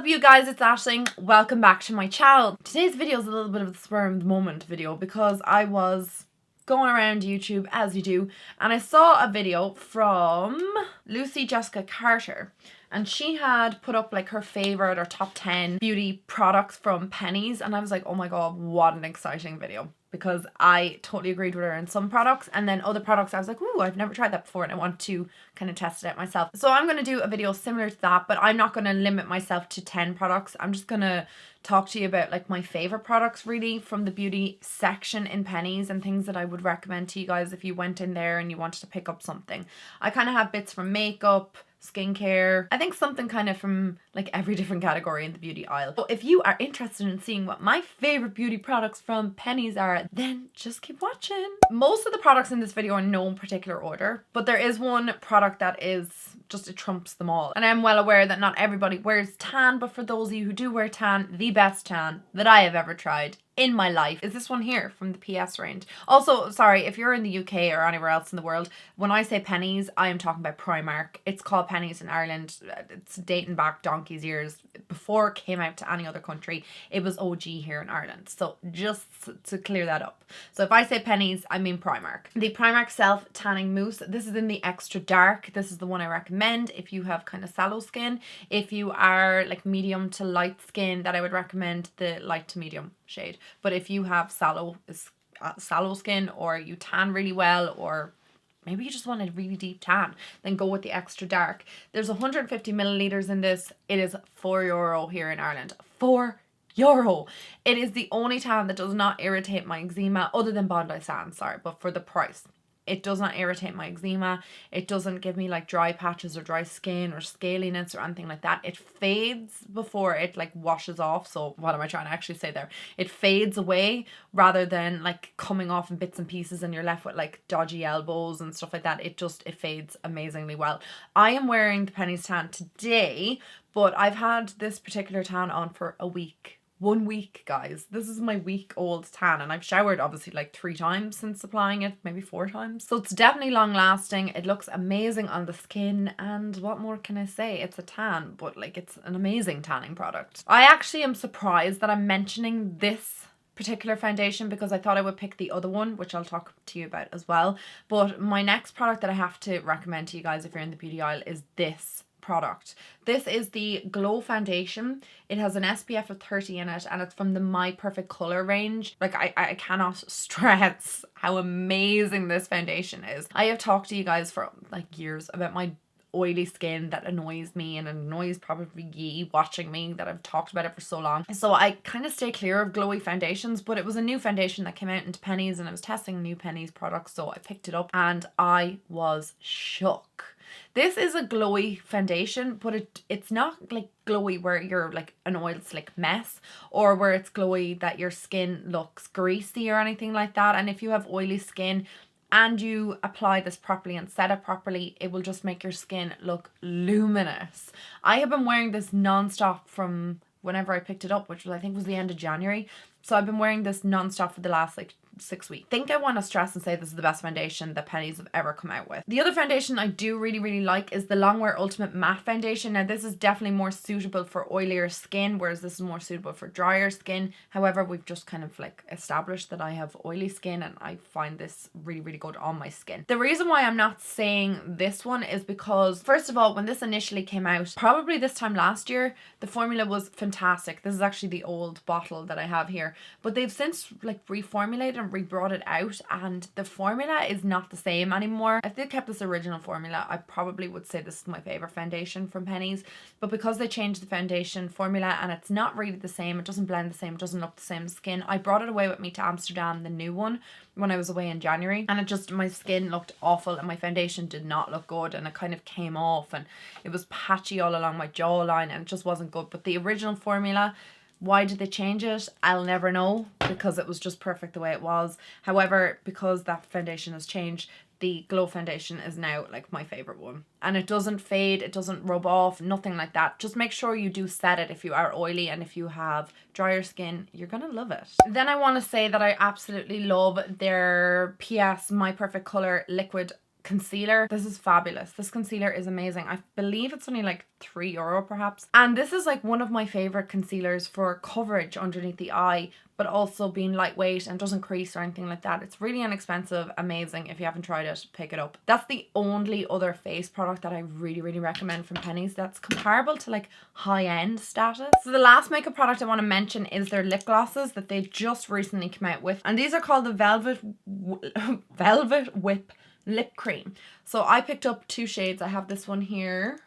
up you guys, it's Aisling. Welcome back to my channel. Today's video is a little bit of a spur of the moment video because I was going around YouTube as you do and I saw a video from Lucy Jessica Carter and she had put up like her favorite or top 10 beauty products from Penneys and I was like, oh my god, what an exciting video. Because I totally agreed with her in some products and then other products I was like, ooh, I've never tried that before and I want to kind of test it out myself. So I'm going to do a video similar to that, but I'm not going to limit myself to 10 products. I'm just going to talk to you about like my favorite products really from the beauty section in Penneys and things that I would recommend to you guys if you went in there and you wanted to pick up something. I kind of have bits from makeup, skincare, I think something kind of from like every different category in the beauty aisle. So if you are interested in seeing what my favorite beauty products from Penneys are, then just keep watching. Most of the products in this video are no particular order, but there is one product that is just, it trumps them all. And I'm well aware that not everybody wears tan, but for those of you who do wear tan, the best tan that I have ever tried in my life is this one here from the PS range. Also, sorry, if you're in the UK or anywhere else in the world, when I say Penneys, I am talking about Primark. It's called Penneys in Ireland. It's dating back donkey's years. Before it came out to any other country, it was OG here in Ireland. So just to clear that up. So if I say Penneys, I mean Primark. The Primark Self Tanning Mousse. This is in the extra dark. This is the one I recommend if you have kind of sallow skin. If you are like medium to light skin, that I would recommend the light to medium shade. But if you have sallow skin or you tan really well or maybe you just want a really deep tan, then go with the extra dark. There's 150 milliliters in this. It is €4 here in Ireland. €4. It is the only tan that does not irritate my eczema other than Bondi Sands, sorry, but for the price. It does not irritate my eczema. It doesn't give me like dry patches or dry skin or scaliness or anything like that. It fades before it like washes off. So what am I trying to actually say there? It fades away rather than like coming off in bits and pieces and you're left with like dodgy elbows and stuff like that. It fades amazingly well. I am wearing the Penneys tan today, but I've had this particular tan on for a week. 1 week, guys. This is my week-old tan and I've showered obviously like 3 times since applying it, maybe 4 times. So it's definitely long lasting. It looks amazing on the skin and what more can I say? It's a tan, but like it's an amazing tanning product. I actually am surprised that I'm mentioning this particular foundation because I thought I would pick the other one, which I'll talk to you about as well. But my next product that I have to recommend to you guys if you're in the beauty aisle is this product. This is the Glow Foundation. It has an SPF of 30 in it and it's from the My Perfect Color range. Like I cannot stress how amazing this foundation is. I have talked to you guys for like years about my oily skin that annoys me and annoys probably ye watching me, that I've talked about it for so long. So I kind of stay clear of glowy foundations, but it was a new foundation that came out into Penneys and I was testing new Penneys products, so I picked it up and I was shook. This is a glowy foundation, but it's not like glowy where you're like an oil slick mess or where it's glowy that your skin looks greasy or anything like that. And if you have oily skin and you apply this properly and set it properly, it will just make your skin look luminous. I have been wearing this non-stop from whenever I picked it up, which was I think was the end of January. So I've been wearing this non-stop for the last like 6 weeks. I think I want to stress and say this is the best foundation that Penneys have ever come out with. The other foundation I do really like is the Longwear Ultimate Matte Foundation. Now this is definitely more suitable for oilier skin, whereas this is more suitable for drier skin. However, we've just kind of like established that I have oily skin and I find this really good on my skin. The reason why I'm not saying this one is because, first of all, when this initially came out, probably this time last year, the formula was fantastic. This is actually the old bottle that I have here, but they've since like reformulated and re-brought it out and the formula is not the same anymore. If they kept this original formula, I probably would say this is my favorite foundation from Penneys, but because they changed the foundation formula and it's not really the same, it doesn't blend the same, it doesn't look the same skin. I brought it away with me to Amsterdam, the new one, when I was away in January, and it just, my skin looked awful and my foundation did not look good and it kind of came off and it was patchy all along my jawline and it just wasn't good. But the original formula, why did they change it? I'll never know, because it was just perfect the way it was. However, because that foundation has changed, the Glow Foundation is now like my favorite one. And it doesn't fade, it doesn't rub off, nothing like that. Just make sure you do set it if you are oily, and if you have drier skin, you're gonna love it. Then I want to say that I absolutely love their PS My Perfect Color Liquid concealer. This is fabulous. This concealer is amazing. I believe it's only like €3 perhaps. And this is like one of my favorite concealers for coverage underneath the eye, but also being lightweight and doesn't crease or anything like that. It's really inexpensive, amazing. If you haven't tried it, pick it up. That's the only other face product that I really recommend from Penneys that's comparable to like high-end status. So the last makeup product I want to mention is their lip glosses that they just recently came out with. And these are called the Velvet Whip Lip Cream. So I picked up 2 shades. I have this one here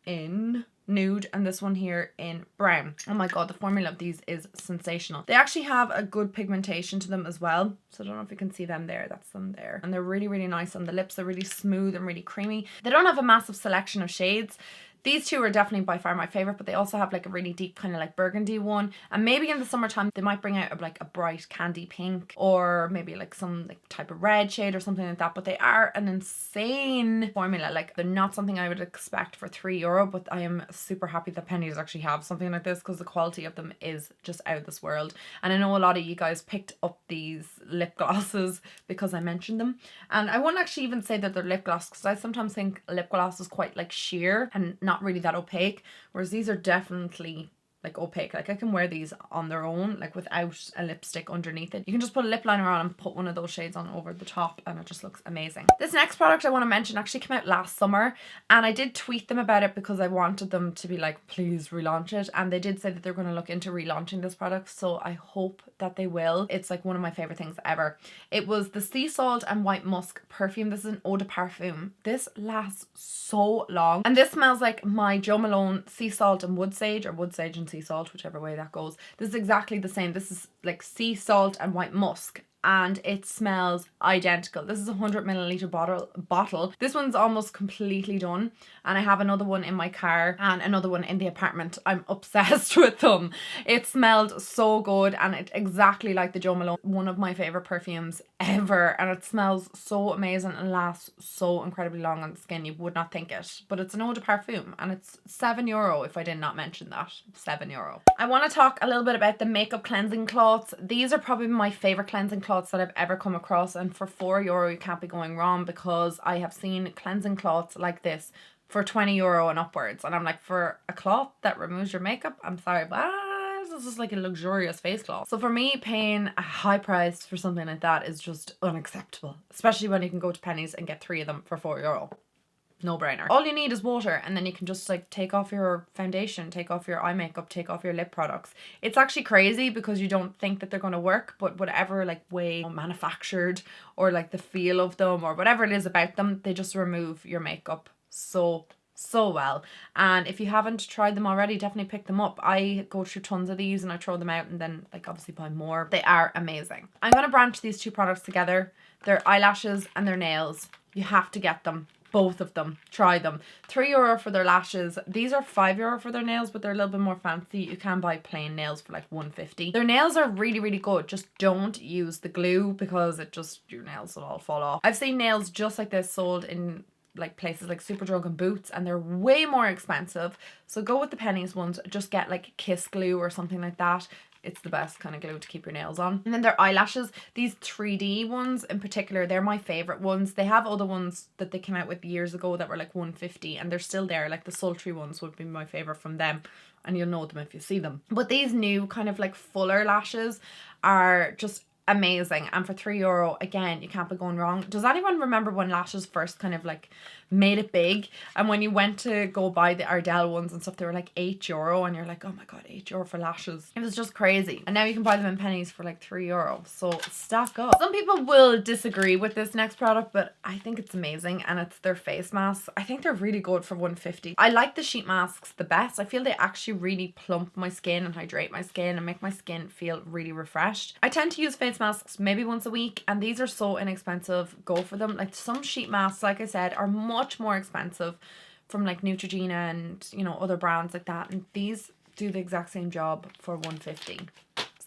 in nude and this one here in brown. Oh my god, the formula of these is sensational. They actually have a good pigmentation to them as well. So I don't know if you can see them there. That's them there. And they're really nice on the lips. They're really smooth and really creamy. They don't have a massive selection of shades. These two are definitely by far my favorite, but they also have like a really deep kind of like burgundy one. And maybe in the summertime, they might bring out like a bright candy pink or maybe like some like type of red shade or something like that. But they are an insane formula. Like they're not something I would expect for €3, but I am super happy that Penneys actually have something like this because the quality of them is just out of this world. And I know a lot of you guys picked up these lip glosses because I mentioned them. And I wouldn't actually even say that they're lip gloss because I sometimes think lip gloss is quite like sheer and not really that opaque, whereas these are definitely like opaque. Like I can wear these on their own, like without a lipstick underneath it. You can just put a lip liner on and put one of those shades on over the top and it just looks amazing. This next product I want to mention actually came out last summer and I did tweet them about it because I wanted them to be like, please relaunch it. And they did say that they're going to look into relaunching this product. So I hope that they will. It's like one of my favorite things ever. It was the Sea Salt and White Musk perfume. This is an eau de parfum. This lasts so long. And this smells like my Jo Malone sea salt and wood sage, or wood sage and sea salt, whichever way that goes. This is exactly the same. This is like sea salt and white musk and it smells identical. This is a 100ml bottle. This one's almost completely done and I have another one in my car and another one in the apartment. I'm obsessed with them. It smelled so good and it's exactly like the Jo Malone, one of my favorite perfumes ever, and it smells so amazing and lasts so incredibly long on the skin. You would not think it, but it's an eau de parfum and it's €7 if I did not mention that. €7. I want to talk a little bit about the makeup cleansing cloths. These are probably my favorite cleansing cloths that I've ever come across, and for €4 you can't be going wrong because I have seen cleansing cloths like this for €20 and upwards, and I'm like, for a cloth that removes your makeup, I'm sorry, but this is like a luxurious face cloth. So for me, paying a high price for something like that is just unacceptable, especially when you can go to Penneys and get 3 of them for €4. No brainer. All you need is water and then you can just like take off your foundation, take off your eye makeup, take off your lip products. It's actually crazy because you don't think that they're going to work, but whatever like way manufactured or like the feel of them or whatever it is about them, they just remove your makeup so well. And if you haven't tried them already, definitely pick them up. I go through tons of these and I throw them out and then like obviously buy more. They are amazing. I'm going to branch these 2 products together. They're eyelashes and their nails. You have to get them. Both of them. Try them. €3 for their lashes. These are €5 for their nails, but they're a little bit more fancy. You can buy plain nails for like $1.50. Their nails are really good. Just don't use the glue because it just, your nails will all fall off. I've seen nails just like this sold in like places like Superdrug and Boots and they're way more expensive. So go with the Penneys ones. Just get like Kiss glue or something like that. It's the best kind of glue to keep your nails on. And then their eyelashes, these 3D ones in particular, they're my favorite ones. They have other ones that they came out with years ago that were like $1.50 and they're still there. Like the sultry ones would be my favorite from them and you'll know them if you see them. But these new kind of like fuller lashes are just amazing, and for €3 again, you can't be going wrong. Does anyone remember when lashes first kind of like made it big, and when you went to go buy the Ardell ones and stuff, they were like €8 and you're like, oh my god, €8 for lashes. It was just crazy. And now you can buy them in Penneys for like €3, so stock up. Some people will disagree with this next product, but I think it's amazing, and it's their face masks. I think they're really good for $1.50. I like the sheet masks the best. I feel they actually really plump my skin and hydrate my skin and make my skin feel really refreshed. I tend to use face masks maybe once a week, and these are so inexpensive. Go for them. Like some sheet masks, like I said, are much more expensive from like Neutrogena and, you know, other brands like that, and these do the exact same job for $1.50.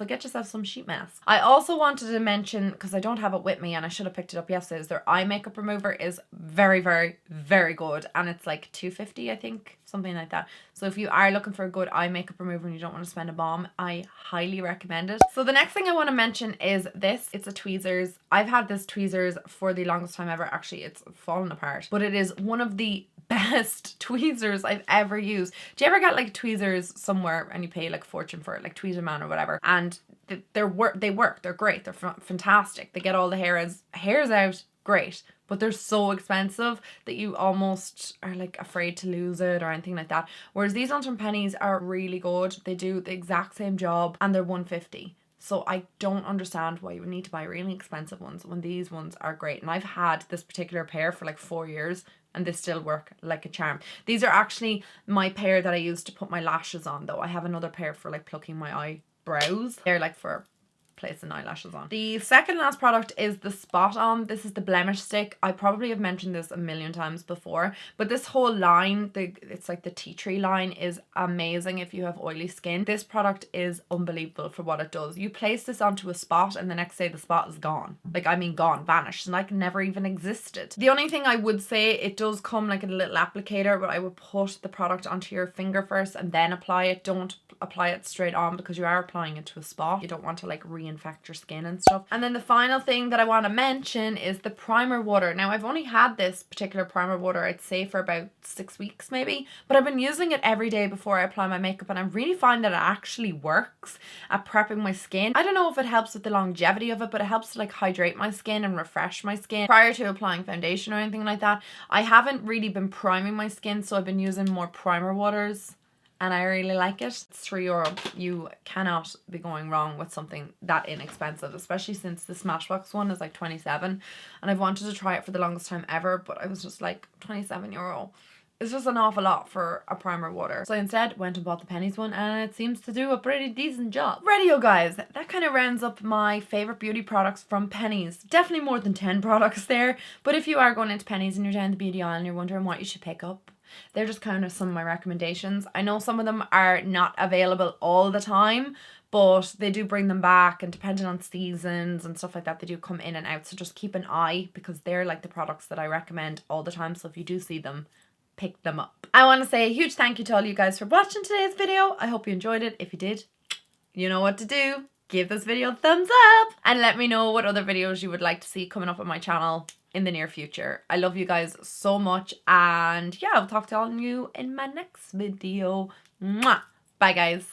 So get yourself some sheet mask. I also wanted to mention, because I don't have it with me and I should have picked it up yesterday, is their eye makeup remover is very, very, very good. And it's like $2.50, I think, something like that. So if you are looking for a good eye makeup remover and you don't want to spend a bomb, I highly recommend it. So the next thing I want to mention is this. It's a tweezers. I've had this tweezers for the longest time ever. Actually, it's fallen apart, but it is one of the best tweezers I've ever used. Do you ever get like tweezers somewhere and you pay like a fortune for it, like Tweezerman or whatever, and they work, they're great, they're fantastic, they get all the hairs out, great, but they're so expensive that you almost are like afraid to lose it or anything like that. Whereas these ones from Penneys are really good. They do the exact same job and they're $1.50. So I don't understand why you would need to buy really expensive ones when these ones are great. And I've had this particular pair for like 4 years and they still work like a charm. These are actually my pair that I use to put my lashes on though. I have another pair for like plucking my eyebrows. They're like for placing eyelashes on. The second last product is the Spot On. This is the blemish stick. I probably have mentioned this a million times before, but this whole line, it's like the tea tree line, is amazing if you have oily skin. This product is unbelievable for what it does. You place this onto a spot and the next day the spot is gone. Like, I mean gone, vanished, and like never even existed. The only thing I would say, it does come like a little applicator, but I would put the product onto your finger first and then apply it. Don't apply it straight on because you are applying it to a spot. You don't want to like reinfect your skin and stuff. And then the final thing that I want to mention is the primer water. Now I've only had this particular primer water, I'd say, for about 6 weeks maybe, but I've been using it every day before I apply my makeup and I really find that it actually works at prepping my skin. I don't know if it helps with the longevity of it, but it helps to like hydrate my skin and refresh my skin prior to applying foundation or anything like that. I haven't really been priming my skin, so I've been using more primer waters and I really like it. It's €3. You cannot be going wrong with something that inexpensive, especially since the Smashbox one is like 27, and I've wanted to try it for the longest time ever, but I was just like, €27. It's just an awful lot for a primer water. So I instead went and bought the Penneys one and it seems to do a pretty decent job. Rightio guys, that kind of rounds up my favourite beauty products from Penneys. Definitely more than 10 products there, but if you are going into Penneys and you're down the beauty aisle and you're wondering what you should pick up, they're just kind of some of my recommendations. I know some of them are not available all the time, but they do bring them back, and depending on seasons and stuff like that, they do come in and out. So just keep an eye, because they're like the products that I recommend all the time. So if you do see them, pick them up. I want to say a huge thank you to all you guys for watching today's video. I hope you enjoyed it. If you did, you know what to do. Give this video a thumbs up and let me know what other videos you would like to see coming up on my channel in the near future. I love you guys so much, and yeah, I'll talk to all of you in my next video. Mwah! Bye guys.